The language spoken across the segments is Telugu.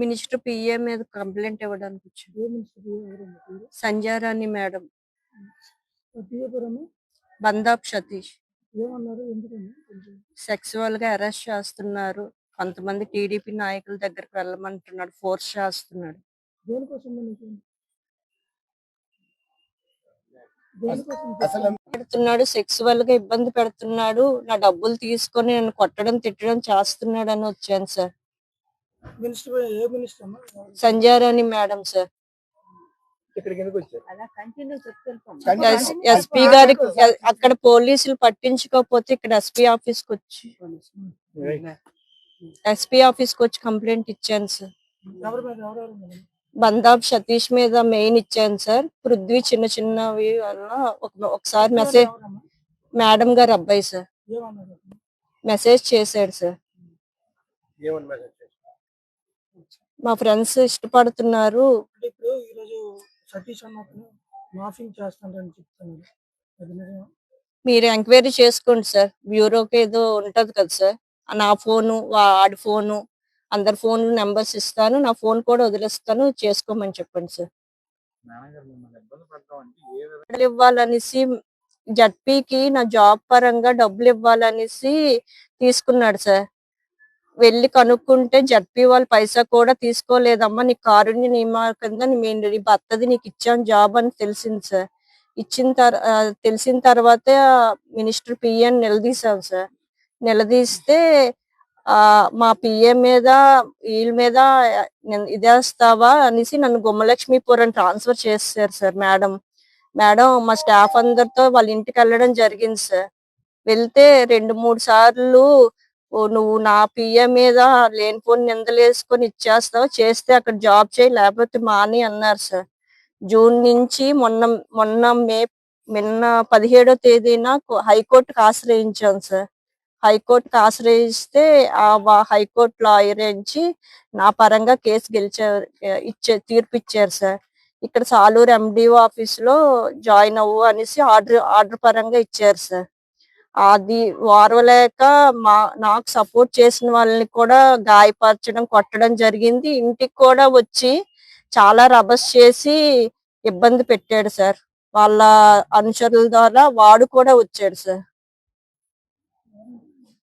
మినిస్టర్ పిఏ మీద కంప్లైంట్ ఇవ్వడానికి వచ్చాను. ఏ మినిస్టర్ ఎవరమ్మా పేరు? సంధ్యారాణి మేడం. పిఏ పేరమ్మా? బందాప్ సతీష్. ఏమన్నారు? ఎందుకని? సెక్సువల్ గా అరెస్ట్ చేస్తున్నారు, కొంతమంది టీడీపీ నాయకుల దగ్గరికి వెళ్ళమంటున్నాడు, ఫోర్స్ చేస్తున్నాడు. దేనికోసం నీకు? పెడుతున్నాడు, సెక్సువల్ గా ఇబ్బంది పెడుతున్నాడు, నా డబ్బులు తీసుకొని నన్ను కొట్టడం తిట్టడం చేస్తున్నాడు అని వచ్చాను సార్. మినిస్టర్ ఏ మినిస్టర్ అమ్మా? Sandhyarani madam sir. ఇక్కడికి ఎందుకు వచ్చారు? ఎస్పీ గారికి అక్కడ పోలీసులు పట్టించుకోకపోతే ఇక్కడ ఎస్పీ ఆఫీస్ కి వచ్చి కంప్లైంట్ ఇచ్చాను సార్. బందాబ్ సతీష్ మీద మెయిన్ ఇచ్చాను సార్. పృథ్వీ చిన్న చిన్నవి వల్ల ఒకసారి మెసేజ్, మేడం గారు అబ్బాయి సార్, మెసేజ్ చేశాడు సార్. మా ఫ్రెండ్స్ ఇష్టపడుతున్నారు, మీరు ఎంక్వైరీ చేసుకోండి సార్. బ్యూరోకి ఏదో ఉంటది కదా సార్, నా ఫోను వాడి ఫోను అందరి ఫోన్ నెంబర్స్ ఇస్తాను, నా ఫోన్ కూడా వదిలేస్తాను, చేసుకోమని చెప్పండి సార్. ఇవ్వాలనేసి జడ్పీకి నా జాబ్ పరంగా డబ్బులు ఇవ్వాలనేసి తీసుకున్నాడు సార్. వెళ్ళి కనుక్కుంటే జడ్పీ వాళ్ళు పైసా కూడా తీసుకోలేదమ్మా, నీ కారుణ్య నియమా కింద నీ భర్తది నీకు ఇచ్చాను జాబ్ అని తెలిసింది సార్. తెలిసిన తర్వాత మినిస్టర్ పిఎన్ నిలదీశాం సార్. నిలదీస్తే మా పిఏ మీద వీళ్ళ మీద ఇదేస్తావా అనేసి నన్ను గుమ్మలక్ష్మీపురం ట్రాన్స్ఫర్ చేశారు సార్. మేడం మా స్టాఫ్ అందరితో వాళ్ళ ఇంటికి వెళ్ళడం జరిగింది సార్. వెళ్తే 2-3 సార్లు నువ్వు నా పిఏ మీద లేనిపోని నిందలేసుకొని ఇచ్చేస్తావు, చేస్తే అక్కడ జాబ్ చేయి లేకపోతే మాని అన్నారు సార్. జూన్ నుంచి మొన్న మే 17వ తేదీన హైకోర్టుకు ఆశ్రయించాం సార్. హైకోర్టుకు ఆశ్రయిస్తే హైకోర్టు లాయర్ నుంచి నా పరంగా కేసు తీర్పు ఇచ్చారు సార్. ఇక్కడ సాలూరు ఎండిఓ ఆఫీస్ లో జాయిన్ అవ్వు అనేసి ఆర్డర్ పరంగా ఇచ్చారు సార్. అది వారవలేక నాకు సపోర్ట్ చేసిన వాళ్ళని కూడా గాయపరచడం, కొట్టడం జరిగింది. ఇంటికి కూడా వచ్చి చాలా రభస్ చేసి ఇబ్బంది పెట్టాడు సార్. వాళ్ళ అనుచరుల ద్వారా వాడు కూడా వచ్చాడు సార్.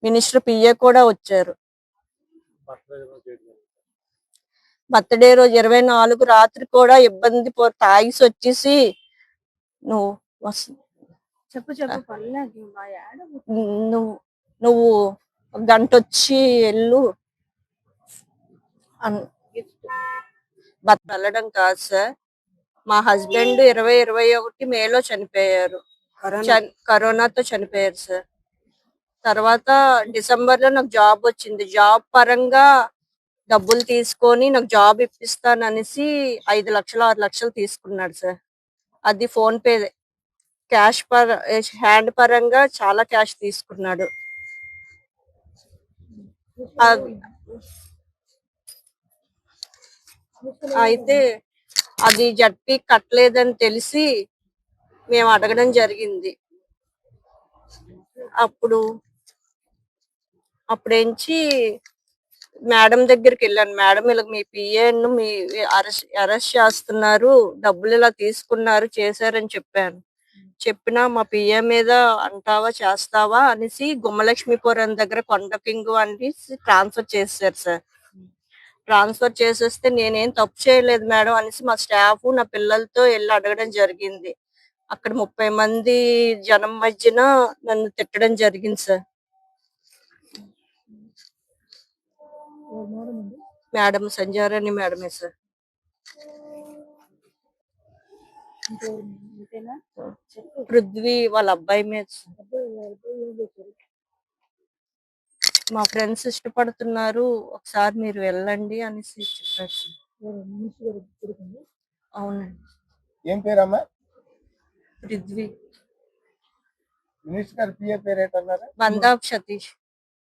మినిస్టర్ పిఏ కూడా వచ్చారు. బర్త్డే రోజు 24 రాత్రి కూడా ఇబ్బంది తాగిసి వచ్చేసి నువ్వు గంట వచ్చి వెళ్ళు వెళ్ళడం కాదు సార్. మా హస్బెండ్ 2021 మేలో చనిపోయారు, కరోనాతో చనిపోయారు సార్. తర్వాత డిసెంబర్ లో నాకు జాబ్ వచ్చింది. జాబ్ పరంగా డబ్బులు తీసుకొని నాకు జాబ్ ఇప్పిస్తాను అనేసి 5 లక్షలు 6 లక్షలు తీసుకున్నాడు సార్. అది ఫోన్ పే క్యాష్ హ్యాండ్ పరంగా చాలా క్యాష్ తీసుకున్నాడు. అయితే అది జడ్పీ కట్టలేదని తెలిసి మేము అడగడం జరిగింది. అప్పుడేంచి మేడం దగ్గరికి వెళ్ళాను. మేడం ఇలా మీ పిఏను మీ అరెస్ట్ చేస్తున్నారు, డబ్బులు ఇలా తీసుకున్నారు, చేశారని చెప్పాను. చెప్పినా మా పిఏ మీద అంటావా చేస్తావా అనేసి గుమ్మలక్ష్మీపురం దగ్గర కొండపింగు అనేసి ట్రాన్స్ఫర్ చేశారు సార్. ట్రాన్స్ఫర్ చేసేస్తే నేనేం తప్పు చేయలేదు మేడం అనేసి మా స్టాఫ్ నా పిల్లలతో వెళ్ళి అడగడం జరిగింది. అక్కడ 30 మంది జనం మధ్యన నన్ను తిట్టడం జరిగింది సార్. మేడం సంధ్యారాణి మేడమే సార్. పృథ్వీ వాళ్ళ అబ్బాయి మీద మా ఫ్రెండ్స్ ఇష్టపడుతున్నారు, ఒకసారి మీరు వెళ్ళండి అనేసి చెప్పారు సార్. అవునండి. ఏం పేరమ్మా? పృథ్వీ. మినిస్టర్ పిఏ పేరు ఏంటన్నారు? బందాబ్ సతీష్.